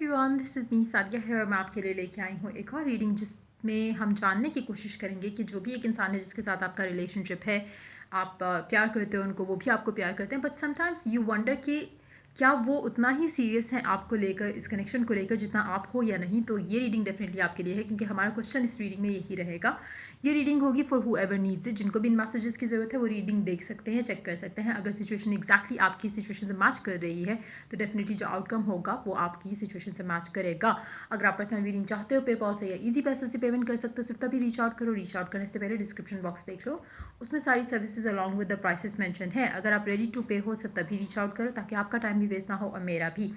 Everyone, this is me Sadia है। मैं आपके लिए लेके आई हूँ एक और रीडिंग जिसमें हम जानने की कोशिश करेंगे कि जो भी एक इंसान है जिसके साथ आपका रिलेशनशिप है, आप प्यार करते हो उनको, वो भी आपको प्यार करते हैं, बट समटाइम्स यू वंडर कि क्या वो उतना ही सीरियस है आपको लेकर, इस कनेक्शन को लेकर, जितना आप हो या नहीं। तो ये रीडिंग डेफिनेटली आपके लिए है, क्योंकि हमारा क्वेश्चन इस रीडिंग में यही रहेगा। ये रीडिंग होगी for who ever needs it. जिनको भी इन मैसेजेस की ज़रूरत है वो रीडिंग देख सकते हैं, चेक कर सकते हैं। अगर सिचुएशन एग्जैक्टली आपकी सिचुएशन से मैच कर रही है तो डेफिनेटली जो आउटकम होगा वो आपकी सिचुएशन से मैच करेगा। अगर आप पर्सनल रीडिंग चाहते हो पेपॉल से या इजी पैसे से पेमेंट कर सकते हो, सिर्फ तभी रीच आउट करो। रीच आउट करने से पहले डिस्क्रिप्शन बॉक्स देख लो, उसमें सारी services along with the prices mention है। अगर आप रेडी टू पे हो सिर्फ तभी रीच आउट करो, ताकि आपका टाइम भी वेस्ट ना हो और मेरा भी।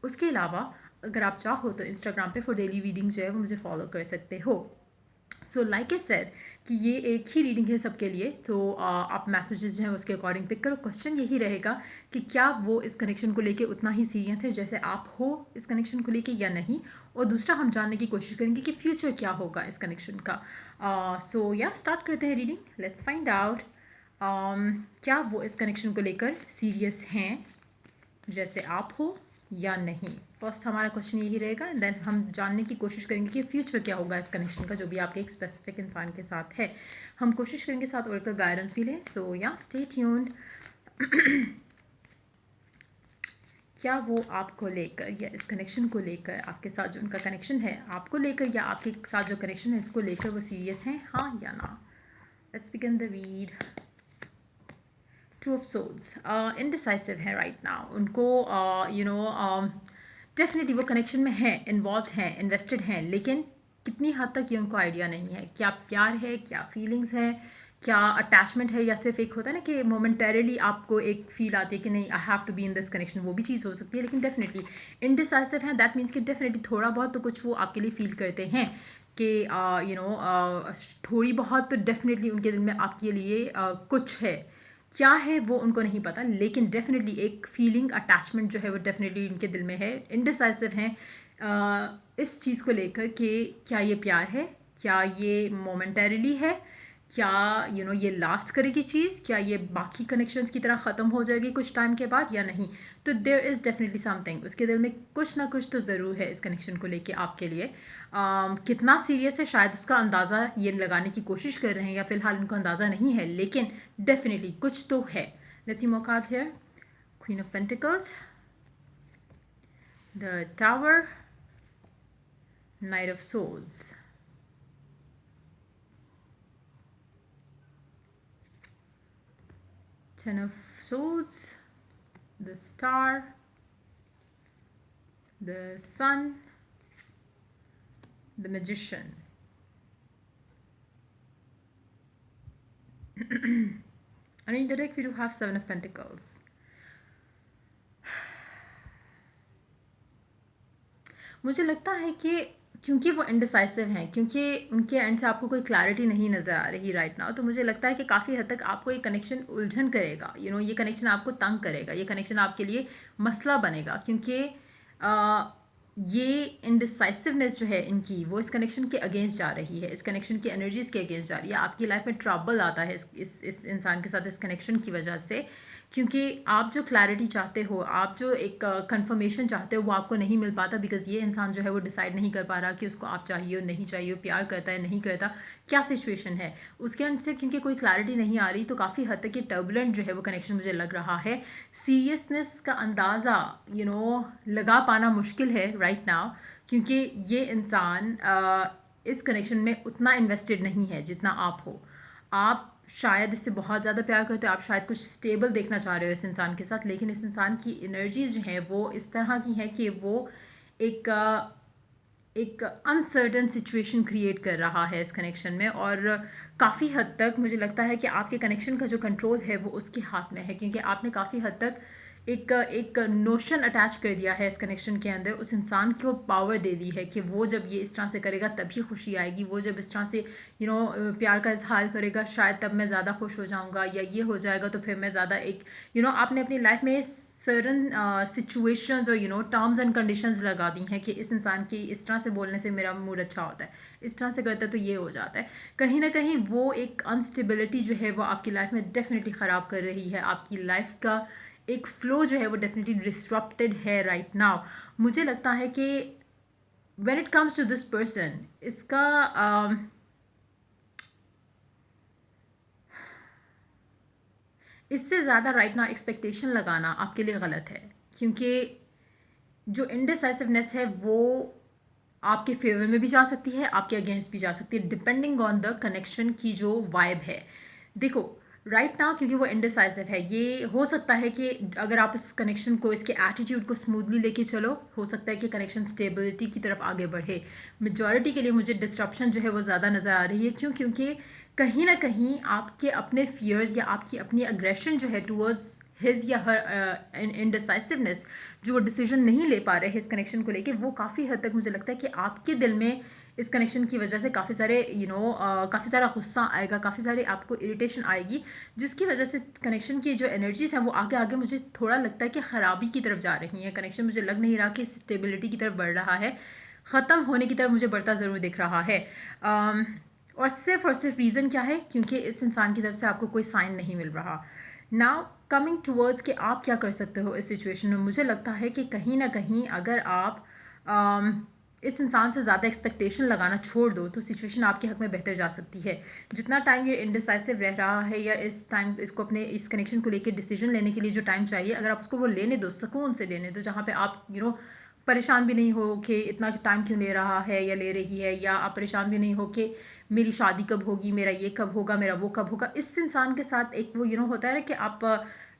उसके अलावा अगर आप चाहो तो इंस्टाग्राम पे फॉर डेली रीडिंग जो है वो मुझे फॉलो कर सकते हो। सो लाइक आई सेड कि ये एक ही रीडिंग है सबके लिए, तो आप मैसेजेस जो हैं उसके अकॉर्डिंग पिक करो। क्वेश्चन यही रहेगा कि क्या वो इस कनेक्शन को लेके उतना ही सीरियस है जैसे आप हो इस कनेक्शन को लेके या नहीं। और दूसरा, हम जानने की कोशिश करेंगे कि फ्यूचर क्या होगा इस कनेक्शन का। सो या स्टार्ट करते हैं रीडिंग, लेट्स फाइंड आउट क्या वो इस कनेक्शन को लेकर सीरियस हैं जैसे आप हो या नहीं। फर्स्ट हमारा क्वेश्चन यही रहेगा, एंड देन हम जानने की कोशिश करेंगे कि फ्यूचर क्या होगा इस कनेक्शन का, जो भी आपके एक स्पेसिफिक इंसान के साथ है। हम कोशिश करेंगे साथ ओरेकल गाइडेंस भी लें। सो या स्टे ट्यून्ड। क्या वो आपको लेकर या इस कनेक्शन को लेकर, आपके साथ जो उनका कनेक्शन है आपको लेकर या आपके साथ जो कनेक्शन है इसको लेकर वो सीरियस हैं, हाँ या ना। Let's begin the read. Two of swords indecisive है राइट नाउ। उनको डेफिनेटली वो कनेक्शन में है, इन्वॉल्व हैं, इन्वेस्टेड हैं, लेकिन कितनी हद तक ये उनको आइडिया नहीं है। क्या प्यार है, क्या फीलिंग्स है, क्या अटैचमेंट है, या सिर्फ एक होता है ना कि मोमेंटरीली आपको एक फील आती है कि नहीं I have to be in this connection, वो भी चीज़ हो सकती है। लेकिन डेफिनेटली इनडिसाइसिव है, दैट मीन्स कि डेफिनेटली थोड़ा बहुत तो कुछ वो आपके लिए फील करते हैं कि थोड़ी बहुत तो डेफिनेटली उनके दिल में आपके लिए कुछ है। क्या है वो उनको नहीं पता, लेकिन डेफिनेटली एक फीलिंग, अटैचमेंट जो है वो डेफिनेटली इनके दिल में है। इनडिसाइसिव हैं इस चीज़ को लेकर कि क्या ये प्यार है, क्या ये मोमेंटरीली है, क्या ये लास्ट करेगी चीज़, क्या ये बाकी कनेक्शंस की तरह ख़त्म हो जाएगी कुछ टाइम के बाद या नहीं। तो देयर इज़ डेफिनेटली समथिंग, उसके दिल में कुछ ना कुछ तो ज़रूर है इस कनेक्शन को लेके आपके लिए। कितना सीरियस है शायद उसका अंदाज़ा ये लगाने की कोशिश कर रहे हैं, या फिलहाल उनको अंदाज़ा नहीं है, लेकिन डेफिनेटली कुछ तो है। Let's see more cards here. Queen of pentacles, the tower, knight of swords, Ten of Swords, the Star, the Sun, the Magician. And in the deck we do have Seven of Pentacles. मुझे लगता है कि क्योंकि वो indecisive हैं, क्योंकि उनके and से आपको कोई क्लैरिटी नहीं नज़र आ रही राइट नाउ, तो मुझे लगता है कि काफ़ी हद तक आपको ये कनेक्शन उलझन करेगा। ये कनेक्शन आपको तंग करेगा, ये कनेक्शन आपके लिए मसला बनेगा, क्योंकि ये इनडिसाइसिवनेस जो है इनकी, वो इस कनेक्शन के अगेंस्ट जा रही है, इस कनेक्शन की एनर्जीज़ के अगेंस्ट जा रही है। आपकी लाइफ में ट्रबल आता है इस इंसान के साथ इस कनेक्शन की वजह से, क्योंकि आप जो क्लैरिटी चाहते हो, आप जो एक कंफर्मेशन चाहते हो, वो आपको नहीं मिल पाता, बिकॉज ये इंसान जो है वो डिसाइड नहीं कर पा रहा कि उसको आप चाहिए हो नहीं चाहिए, प्यार करता है नहीं करता, क्या सिचुएशन है उसके अंदर से। क्योंकि कोई क्लैरिटी नहीं आ रही, तो काफ़ी हद तक ये टर्बुलेंट जो है वो कनेक्शन मुझे लग रहा है। सीरियसनेस का अंदाज़ा लगा पाना मुश्किल है राइट नाउ, क्योंकि ये इंसान इस कनेक्शन में उतना इन्वेस्टेड नहीं है जितना आप हो। आप शायद इससे बहुत ज़्यादा प्यार करते हो, आप शायद कुछ स्टेबल देखना चाह रहे हो इस इंसान के साथ, लेकिन इस इंसान की एनर्जीज जो हैं वो इस तरह की हैं कि वो एक अनसर्टन सिचुएशन क्रिएट कर रहा है इस कनेक्शन में। और काफ़ी हद तक मुझे लगता है कि आपके कनेक्शन का जो कंट्रोल है वो उसके हाथ में है, क्योंकि आपने काफ़ी हद तक एक नोशन अटैच कर दिया है इस कनेक्शन के अंदर। उस इंसान को पावर दे दी है कि वो जब ये इस तरह से करेगा तभी खुशी आएगी, वो जब इस तरह से प्यार का इजहार करेगा शायद तब मैं ज़्यादा खुश हो जाऊँगा, या ये हो जाएगा तो फिर मैं ज़्यादा आपने अपनी लाइफ में सर्टन सिचुएशंस और टर्म्स एंड कंडीशंस लगा दी हैं कि इस इंसान की इस तरह से बोलने से मेरा मूड अच्छा होता है, इस तरह से करता है तो ये हो जाता है। कहीं ना कहीं वो एक अनस्टेबिलिटी जो है वो आपकी लाइफ में डेफिनेटली ख़राब कर रही है, आपकी लाइफ का एक फ्लो जो है वो डेफिनेटली डिस्टरप्टेड है राइट नाउ। मुझे लगता है कि when it comes to this person, इसका इससे ज़्यादा राइट नाउ एक्सपेक्टेशन लगाना आपके लिए गलत है, क्योंकि जो इनडिसाइसिवनेस है वो आपके फेवर में भी जा सकती है, आपके अगेंस्ट भी जा सकती है, डिपेंडिंग ऑन द कनेक्शन की जो वाइब है। देखो राइट नाउ क्योंकि वो इनडिसाइसिव है, ये हो सकता है कि अगर आप इस कनेक्शन को, इसके एटीट्यूड को स्मूथली लेके चलो, हो सकता है कि कनेक्शन स्टेबिलिटी की तरफ आगे बढ़े। मेजॉरिटी के लिए मुझे डिस्ट्रप्शन जो है वो ज़्यादा नज़र आ रही है। क्यों? क्योंकि कहीं ना कहीं आपके अपने फियर्स या आपकी अपनी अग्रेशन जो है टूवर्ड्स हिज या हर इनडिसाइसिवनेस, जो वो डिसीजन नहीं ले पा रहे हैं इस कनेक्शन को लेके, वो काफ़ी हद तक मुझे लगता है कि आपके दिल में इस कनेक्शन की वजह से काफ़ी सारे काफ़ी सारा गुस्सा आएगा, काफ़ी सारे आपको इरिटेशन आएगी, जिसकी वजह से कनेक्शन की जो एनर्जीज हैं वो आगे आगे मुझे थोड़ा लगता है कि ख़राबी की तरफ जा रही हैं। कनेक्शन मुझे लग नहीं रहा कि स्टेबिलिटी की तरफ बढ़ रहा है, ख़त्म होने की तरफ मुझे बढ़ता ज़रूर दिख रहा है। और सिर्फ रीज़न क्या है? क्योंकि इस इंसान की तरफ से आपको कोई साइन नहीं मिल रहा। नाउ कमिंग टूवर्ड्स कि आप क्या कर सकते हो इस सिचुएशन में, मुझे लगता है कि कहीं ना कहीं अगर आप इस इंसान से ज़्यादा एक्सपेक्टेशन लगाना छोड़ दो तो सिचुएशन आपके हक में बेहतर जा सकती है। जितना टाइम ये इनडिसाइसिव रह रहा है, या इस टाइम इसको अपने इस कनेक्शन को लेकर डिसीजन लेने के लिए जो टाइम चाहिए, अगर आप उसको वो लेने दो, सुकून से लेने दो, जहाँ पे आप परेशान भी नहीं हो कि इतना टाइम क्यों ले रहा है या ले रही है, या आप परेशान भी नहीं हो कि मेरी शादी कब होगी, मेरा ये कब होगा, मेरा वो कब होगा। इस इंसान के साथ एक वो होता है ना कि आप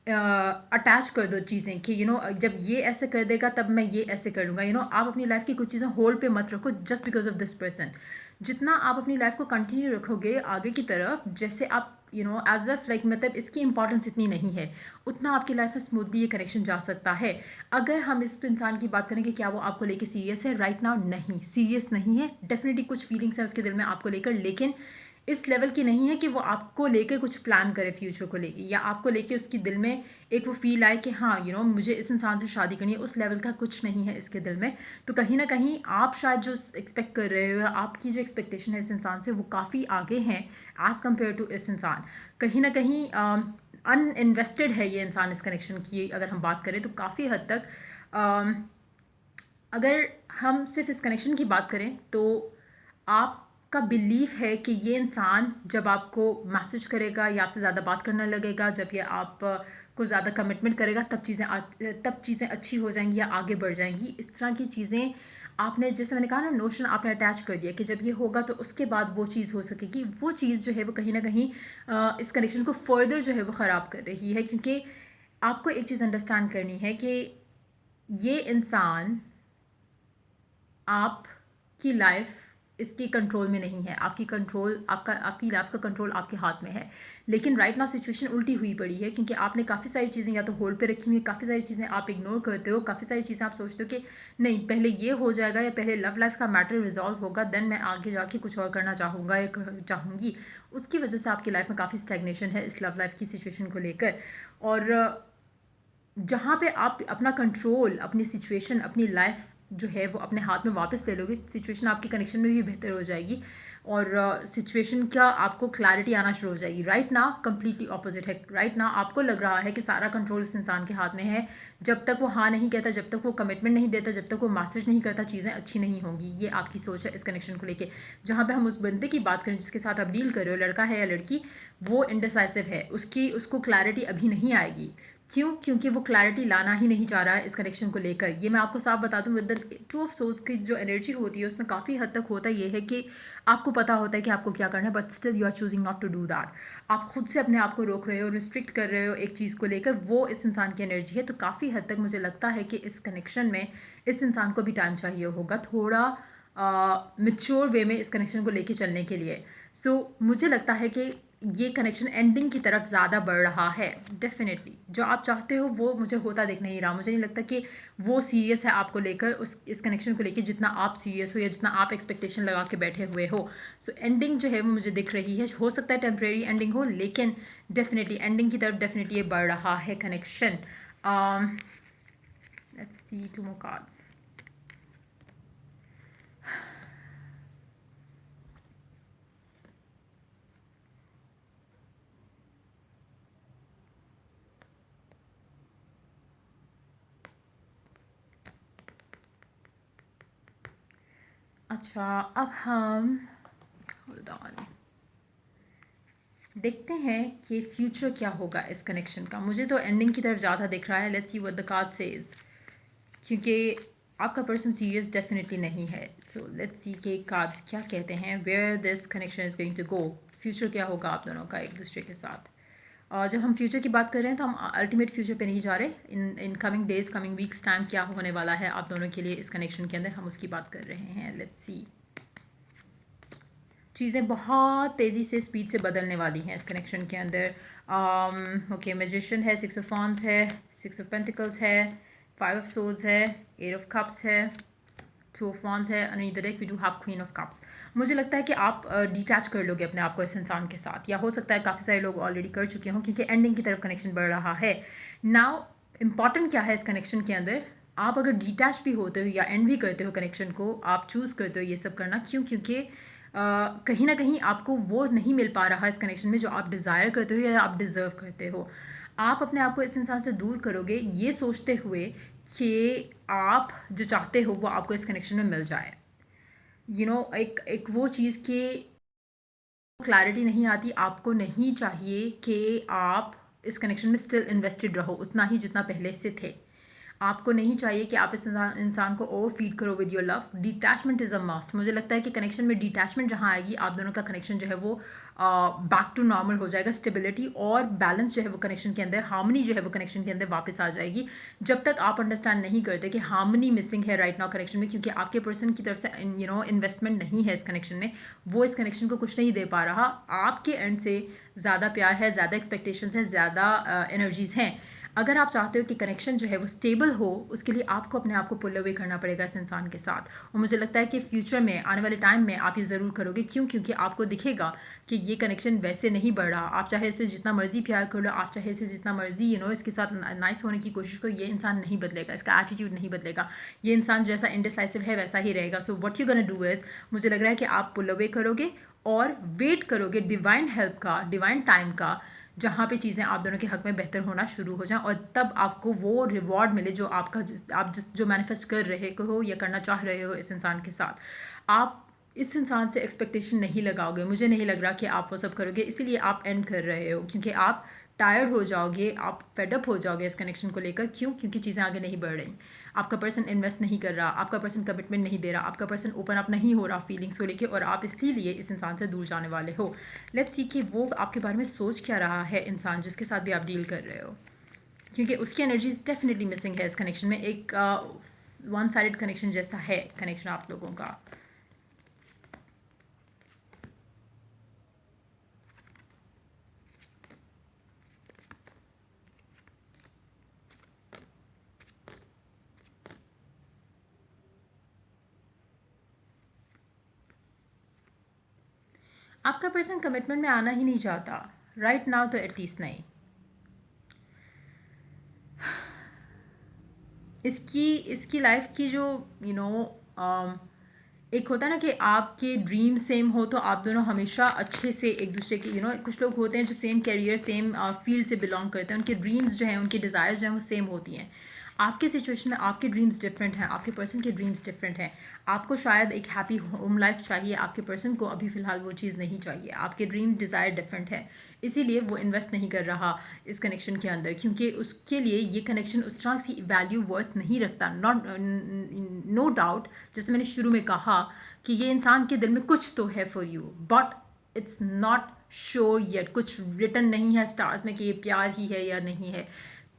अटैच कर दो चीज़ें कि जब ये ऐसे कर देगा तब मैं ये ऐसे कर लूँगा। आप अपनी लाइफ की कुछ चीज़ें होल्ड पे मत रखो just because of this person. जितना आप अपनी लाइफ को कंटिन्यू रखोगे आगे की तरफ, जैसे आप एज अ लाइक मतलब इसकी इंपॉर्टेंस इतनी नहीं है, उतना आपकी लाइफ में स्मूथली ये कनेक्शन जा सकता है। अगर हम इस इंसान की बात करें कि क्या वो आपको लेके सीरियस है, राइट नाउ नहीं, सीरियस नहीं है। डेफिनेटली कुछ फीलिंग्स है उसके दिल में आपको लेकर, लेकिन इस लेवल की नहीं है कि वो आपको लेकर कुछ प्लान करे फ्यूचर को लेके, या आपको लेके उसकी दिल में एक वो फील आए कि हाँ मुझे इस इंसान से शादी करनी है। उस लेवल का कुछ नहीं है इसके दिल में। तो कहीं ना कहीं आप शायद जो एक्सपेक्ट कर रहे हो, या आपकी जो एक्सपेक्टेशन है इस इंसान से, वो काफ़ी आगे हैं एज़ कम्पेयर टू इस इंसान। कहीं ना कहीं अनइन्वेस्टेड है ये इंसान इस कनेक्शन की, अगर हम बात करें तो काफ़ी हद तक। अगर हम सिर्फ इस कनेक्शन की बात करें तो आपका बिलीफ है कि ये इंसान जब आपको मैसेज करेगा या आपसे ज़्यादा बात करने लगेगा, जब ये आप को ज़्यादा कमिटमेंट करेगा, तब चीज़ें अच्छी हो जाएंगी या आगे बढ़ जाएंगी। इस तरह की चीज़ें आपने, जैसे मैंने कहा ना, नोशन आपने अटैच कर दिया कि जब ये होगा तो उसके बाद वो चीज़ हो सकेगी। वो चीज़ जो है वो कहीं ना कहीं इस कनेक्शन को फर्दर जो है वो ख़राब कर रही है। क्योंकि आपको एक चीज़ अंडरस्टैंड करनी है कि ये इंसान आपकी लाइफ इसकी कंट्रोल में नहीं है। आपकी लाइफ का कंट्रोल आपके हाथ में है। लेकिन राइट नाउ सिचुएशन उल्टी हुई पड़ी है, क्योंकि आपने काफ़ी सारी चीज़ें या तो होल्ड पे रखी हुई, काफ़ी सारी चीज़ें आप इग्नोर करते हो, काफ़ी सारी चीज़ें आप सोचते हो कि नहीं पहले ये हो जाएगा, या पहले लव लाइफ का मैटर रिजॉल्व होगा, देन मैं आगे जाके कुछ और करना चाहूँगा या चाहूँगी। उसकी वजह से आपकी लाइफ में काफ़ी स्टैग्नेशन है इस लव लाइफ की सिचुएशन को लेकर। और जहाँ पे आप अपना कंट्रोल, अपनी सिचुएशन, अपनी लाइफ जो है वो अपने हाथ में वापस ले लोगे, सिचुएशन आपके कनेक्शन में भी बेहतर हो जाएगी, और सिचुएशन का आपको क्लैरिटी आना शुरू हो जाएगी। राइट नाउ कंप्लीटली ऑपोजिट है। राइट नाउ आपको लग रहा है कि सारा कंट्रोल उस इंसान के हाथ में है। जब तक वो हाँ नहीं कहता, जब तक वो कमिटमेंट नहीं देता, जब तक वो मैसेज नहीं करता, चीज़ें अच्छी नहीं होंगी। ये आपकी सोच है इस कनेक्शन को लेके। जहाँ पे हम उस बंदे की बात करें जिसके साथ आप डील कर रहे हो, लड़का है या लड़की, वो इनडिसाइसिव है, उसको क्लैरिटी अभी नहीं आएगी। क्यों? क्योंकि वो क्लैरिटी लाना ही नहीं चाह रहा है इस कनेक्शन को लेकर। ये मैं आपको साफ बता दूं, with the two of swords की जो एनर्जी होती है उसमें काफ़ी हद तक होता ये है कि आपको पता होता है कि आपको क्या करना है, but still you are choosing not to do that. आप खुद से अपने आप को रोक रहे हो, रिस्ट्रिक्ट कर रहे हो एक चीज़ को लेकर। वो इस इंसान की एनर्जी है। तो काफ़ी हद तक मुझे लगता है कि इस कनेक्शन में इस इंसान को भी टाइम चाहिए होगा, थोड़ा मेच्योर वे में इस कनेक्शन को लेके चलने के लिए। मुझे लगता है कि ये कनेक्शन एंडिंग की तरफ ज़्यादा बढ़ रहा है। डेफिनेटली जो आप चाहते हो वो मुझे होता दिख नहीं रहा। मुझे नहीं लगता कि वो सीरियस है आपको लेकर, इस कनेक्शन को लेकर, जितना आप सीरियस हो या जितना आप एक्सपेक्टेशन लगा के बैठे हुए हो। एंडिंग जो है वो मुझे दिख रही है। हो सकता है टेम्प्रेरी एंडिंग हो, लेकिन डेफिनेटली एंडिंग की तरफ डेफिनेटली ये बढ़ रहा है connection. Let's see 2 more cards. अच्छा, अब हम होल्ड ऑन देखते हैं कि फ्यूचर क्या होगा इस कनेक्शन का। मुझे तो एंडिंग की तरफ ज़्यादा दिख रहा है। Let's see what the card says, क्योंकि आपका पर्सन सीरियस डेफिनेटली नहीं है। सो लेट्स सी कि कार्ड्स क्या कहते हैं, where this connection is going to go. Future क्या होगा आप दोनों का एक दूसरे के साथ। और जब हम फ्यूचर की बात कर रहे हैं तो हम अल्टीमेट फ्यूचर पे नहीं जा रहे। In coming days, coming weeks time क्या होने वाला है आप दोनों के लिए इस कनेक्शन के अंदर, हम उसकी बात कर रहे हैं। लेट्स सी, चीज़ें बहुत तेज़ी से स्पीड से बदलने वाली हैं इस कनेक्शन के अंदर। ओके, मैजिशियन है, 6 ऑफ वॉन्ड्स है, 6 ऑफ पेंटिकल्स है, 5 ऑफ सोर्ड्स है, 8 ऑफ कप्स है, 2 ऑफ वॉन्ड्स है, and in the deck we do have queen of cups. मुझे लगता है कि आप डिटैच कर लोगे अपने आप को इस इंसान के साथ, या हो सकता है काफ़ी सारे लोग ऑलरेडी कर चुके हों, क्योंकि एंडिंग की तरफ कनेक्शन बढ़ रहा है। नाउ इम्पॉर्टेंट क्या है इस कनेक्शन के अंदर, आप अगर डिटैच भी होते हो या एंड भी करते हो कनेक्शन को, आप चूज़ करते हो ये सब करना। क्यों? क्योंकि कहीं ना कहीं आपको वो नहीं मिल पा रहा इस कनेक्शन में जो आप डिज़ायर करते हो या आप डिज़र्व करते हो। आप अपने आप को इस इंसान से दूर करोगे ये सोचते हुए कि आप जो चाहते हो वो आपको इस कनेक्शन में मिल जाए। एक एक वो चीज़ कि क्लैरिटी नहीं आती। आपको नहीं चाहिए कि आप इस कनेक्शन में स्टिल इन्वेस्टेड रहो उतना ही जितना पहले से थे। आपको नहीं चाहिए कि आप इस इंसान को ओवर फीड करो with your love. Detachment is a must. मुझे लगता है कि कनेक्शन में डिटैचमेंट जहाँ आएगी, आप दोनों का कनेक्शन जो है वो बैक टू नॉर्मल हो जाएगा। स्टेबिलिटी और बैलेंस जो है वो कनेक्शन के अंदर, हार्मनी जो है वो कनेक्शन के अंदर वापस आ जाएगी। जब तक आप अंडरस्टैंड नहीं करते कि हार्मनी मिसिंग है राइट नाउ कनेक्शन में, क्योंकि आपके पर्सन की तरफ से इन्वेस्टमेंट नहीं है इस कनेक्शन में, वो इस कनेक्शन को कुछ नहीं दे पा रहा। आपके एंड से ज़्यादा प्यार है, ज़्यादा एक्सपेक्टेशंस है, ज़्यादा एनर्जीज़ हैं। अगर आप चाहते हो कि कनेक्शन जो है वो स्टेबल हो, उसके लिए आपको अपने आप को पुल अवे करना पड़ेगा इस इंसान के साथ। और मुझे लगता है कि फ्यूचर में, आने वाले टाइम में आप ये ज़रूर करोगे। क्यों? क्योंकि आपको दिखेगा कि ये कनेक्शन वैसे नहीं बढ़ रहा। आप चाहे इसे जितना मर्जी प्यार कर लो, आप चाहे इसे जितना मर्जी इसके साथ नाइस होने की कोशिश करो, ये इंसान नहीं बदलेगा, इसका एटीट्यूड नहीं बदलेगा। ये इंसान जैसा इंडिसाइसिव है वैसा ही रहेगा। So what you gonna do is, मुझे लग रहा है कि आप पुल अवे करोगे और वेट करोगे डिवाइन हेल्प का, डिवाइन टाइम का, जहाँ पे चीज़ें आप दोनों के हक में बेहतर होना शुरू हो जाएं, और तब आपको वो रिवॉर्ड मिले जो आपका जो मैनिफेस्ट कर रहे हो या करना चाह रहे हो इस इंसान के साथ। आप इस इंसान से एक्सपेक्टेशन नहीं लगाओगे। मुझे नहीं लग रहा कि आप वो सब करोगे, इसीलिए आप एंड कर रहे हो, क्योंकि आप टायर्ड हो जाओगे, आप फेडअप हो जाओगे इस कनेक्शन को लेकर। क्यों? क्योंकि चीज़ें आगे नहीं बढ़ रही। आपका पर्सन इन्वेस्ट नहीं कर रहा, आपका पर्सन कमिटमेंट नहीं दे रहा, आपका पर्सन ओपन अप नहीं हो रहा फीलिंग्स को लेके, और आप इसलिए इस इंसान से दूर जाने वाले हो। लेट्स सी कि वो आपके बारे में सोच क्या रहा है इंसान जिसके साथ भी आप डील कर रहे हो, क्योंकि उसकी एनर्जीज डेफिनेटली मिसिंग है इस कनेक्शन में। एक वन साइडेड कनेक्शन जैसा है कनेक्शन आप लोगों का। आपका पर्सन कमिटमेंट में आना ही नहीं चाहता राइट नाउ, तो एटलीस्ट नहीं। इसकी लाइफ की जो एक होता है ना कि आपके ड्रीम सेम हो तो आप दोनों हमेशा अच्छे से एक दूसरे के कुछ लोग होते हैं जो सेम कैरियर, सेम फील्ड से बिलोंग करते हैं, उनके ड्रीम्स जो हैं, उनके डिज़ायर्स जो हैं वो सेम होती हैं। आपके सिचुएशन में आपके ड्रीम्स डिफरेंट हैं, आपके पर्सन के ड्रीम्स डिफरेंट हैं। आपको शायद एक हैप्पी होम लाइफ चाहिए, आपके पर्सन को अभी फ़िलहाल वो चीज़ नहीं चाहिए। आपके ड्रीम डिज़ायर डिफरेंट है, इसीलिए वो इन्वेस्ट नहीं कर रहा इस कनेक्शन के अंदर, क्योंकि उसके लिए ये कनेक्शन उस तरह की वैल्यू वर्थ नहीं रखता। नॉट नो डाउट, जैसे मैंने शुरू में कहा कि ये इंसान के दिल में कुछ तो है for you, but it's not sure yet. कुछ रिटर्न नहीं है स्टार्स में कि ये प्यार ही है या नहीं है,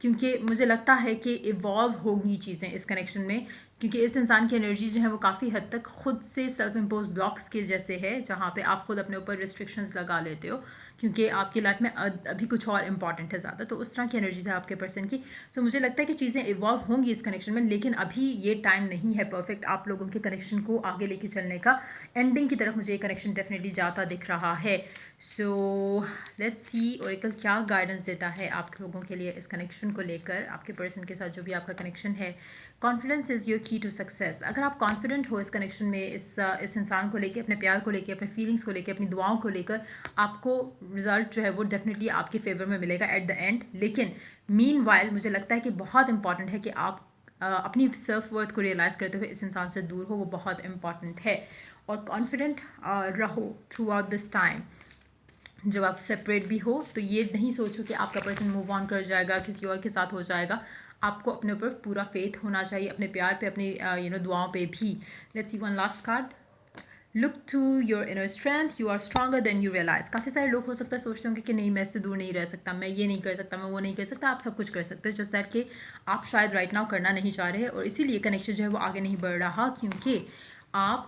क्योंकि मुझे लगता है कि इवॉल्व होंगी चीज़ें इस कनेक्शन में, क्योंकि इस इंसान की एनर्जी जो है वो काफ़ी हद तक खुद से सेल्फ इम्पोज ब्लॉक्स के जैसे है, जहाँ पे आप खुद अपने ऊपर रिस्ट्रिक्शंस लगा लेते हो, क्योंकि आपकी लाइफ में अभी कुछ और इंपॉर्टेंट है ज़्यादा। तो उस तरह की एनर्जीज है आपके पर्सन की। तो मुझे लगता है कि चीज़ें इवॉल्व होंगी इस कनेक्शन में, लेकिन अभी ये टाइम नहीं है परफेक्ट आप लोगों के कनेक्शन को आगे लेके चलने का। एंडिंग की तरफ मुझे ये कनेक्शन डेफिनेटली जाता दिख रहा है। सो लेट्स सी ओरेकल क्या गाइडेंस देता है आप लोगों के लिए इस कनेक्शन को लेकर, आपके पर्सन के साथ जो भी आपका कनेक्शन है। कॉन्फिडेंस इज़ योर की टू सक्सेस। अगर आप कॉन्फिडेंट हो इस कनेक्शन में, इस इंसान को लेके, अपने प्यार को लेके, अपने फीलिंग्स को लेके, अपनी दुआओं को लेकर, आपको रिजल्ट जो है वो डेफिनेटली आपके फेवर में मिलेगा एट द एंड। लेकिन मीन वाइल मुझे लगता है कि बहुत इंपॉर्टेंट है कि आप अपनी सेल्फ वर्थ को रियलाइज़ करते हुए इस इंसान से दूर हो, वो बहुत इंपॉर्टेंट है। और कॉन्फिडेंट रहो थ्रू आउट दिस टाइम। जब आप सेपरेट भी हो तो ये नहीं सोचो कि आपका पर्सन मूव ऑन कर जाएगा, किसी और के साथ हो जाएगा। आपको अपने ऊपर पूरा फेथ होना चाहिए, अपने प्यार पे, अपनी दुआओं पे भी। Let's see one last card. Look to your inner strength, you are stronger than you realize. काफ़ी सारे लोग हो सकता है सोचते होंगे कि नहीं, मैं इससे दूर नहीं रह सकता, मैं ये नहीं कर सकता, मैं वो नहीं कर सकता। आप सब कुछ कर सकते हैं, जस्ट दैट कि आप शायद राइट नाउ करना नहीं चाह रहे, और इसीलिए कनेक्शन जो है वो आगे नहीं बढ़ रहा, क्योंकि आप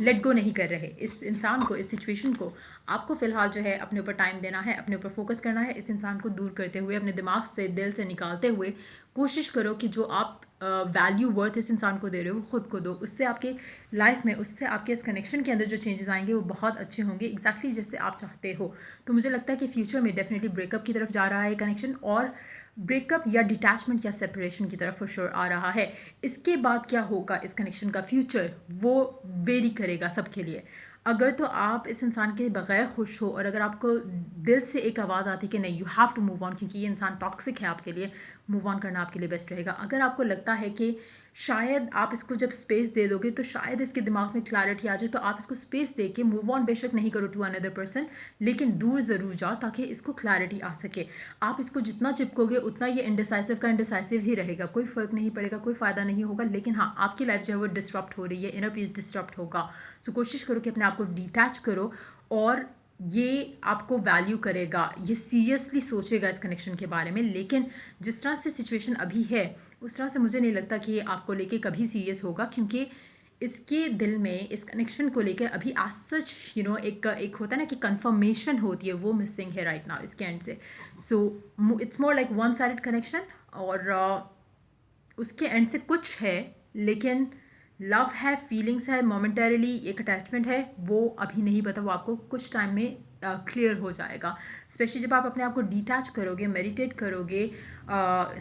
लेट गो नहीं कर रहे इस इंसान को, इस सिचुएशन को। आपको फ़िलहाल जो है अपने ऊपर टाइम देना है, अपने ऊपर फोकस करना है। इस इंसान को दूर करते हुए, अपने दिमाग से, दिल से निकालते हुए कोशिश करो कि जो आप वैल्यू वर्थ इस इंसान को दे रहे हो खुद को दो। उससे आपके लाइफ में, उससे आपके इस कनेक्शन के अंदर जो चेंजेस आएंगे वो बहुत अच्छे होंगे, एग्जैक्टली जैसे आप चाहते हो। तो मुझे लगता है कि फ्यूचर में डेफिनेटली ब्रेकअप की तरफ जा रहा है कनेक्शन, और ब्रेकअप या डिटैचमेंट या सेपरेशन की तरफ फॉर श्योर आ रहा है। इसके बाद क्या होगा इस कनेक्शन का फ्यूचर, वो वेरी करेगा सबके लिए। अगर तो आप इस इंसान के बगैर खुश हो, और अगर आपको दिल से एक आवाज़ आती है कि नहीं, you have to move on, क्योंकि ये इंसान टॉक्सिक है आपके लिए, मूव ऑन करना आपके लिए बेस्ट रहेगा। अगर आपको लगता है कि शायद आप इसको जब स्पेस दे दोगे तो शायद इसके दिमाग में क्लैरिटी आ जाए, तो आप इसको स्पेस दे के मूव ऑन बेशक नहीं करो टू अनदर पर्सन, लेकिन दूर ज़रूर जाओ ताकि इसको क्लैरिटी आ सके। आप इसको जितना चिपकोगे उतना ये इंडिसाइसिव का इंडिसाइसिव ही रहेगा, कोई फ़र्क नहीं पड़ेगा, कोई फ़ायदा नहीं होगा। लेकिन हाँ, आपकी लाइफ जो है वो डिस्टर्ब हो रही है, इनर पीस डिस्टर्ब होगा। सो कोशिश करो कि अपने आप को डिटैच करो, और ये आपको वैल्यू करेगा, ये सीरियसली सोचेगा इस कनेक्शन के बारे में। लेकिन जिस तरह से सिचुएशन अभी है उस तरह से मुझे नहीं लगता कि ये आपको लेके कभी सीरियस होगा, क्योंकि इसके दिल में इस कनेक्शन को लेकर अभी आज सच एक होता है ना कि कंफर्मेशन होती है, वो मिसिंग है राइट नाउ इसके एंड से। So it's more like one sided connection, और उसके एंड से कुछ है, लेकिन लव है, फीलिंग्स है, मोमेंटरीली एक अटैचमेंट है, वो अभी नहीं पता, वो आपको कुछ टाइम में क्लियर हो जाएगा। स्पेशली जब आप अपने आप को डिटैच करोगे, मेडिटेट करोगे,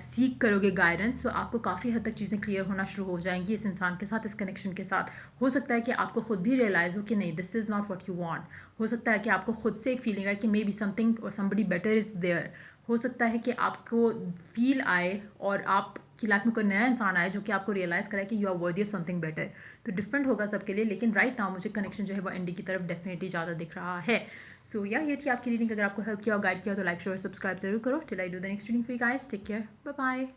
सीख करोगे गाइडेंस, तो आपको काफ़ी हद तक चीज़ें क्लियर होना शुरू हो जाएंगी इस इंसान के साथ, इस कनेक्शन के साथ। हो सकता है कि आपको खुद भी रियलाइज़ हो कि नहीं, this is not what you want. हो सकता है कि आपको खुद से एक फीलिंग आए कि मे बी समथिंग और समबडी बेटर इज़ देयर। हो सकता है कि आपको फील आए और आप की लाइफ में कोई नया इंसान आए जो कि आपको रियलाइज़ कराए कि you are worthy of something better. तो डिफरेंट होगा सबके लिए, लेकिन राइट नाउ मुझे कनेक्शन जो है वो एंडी की तरफ डेफिनेटली ज़्यादा दिख रहा है। सो या ये थी आपकी रीडिंग। अगर आपको हेल्प किया और गाइड किया तो लाइक शेयर और सब्सक्राइब जरूर करो। Till I do the next reading for you guys, take care, bye bye.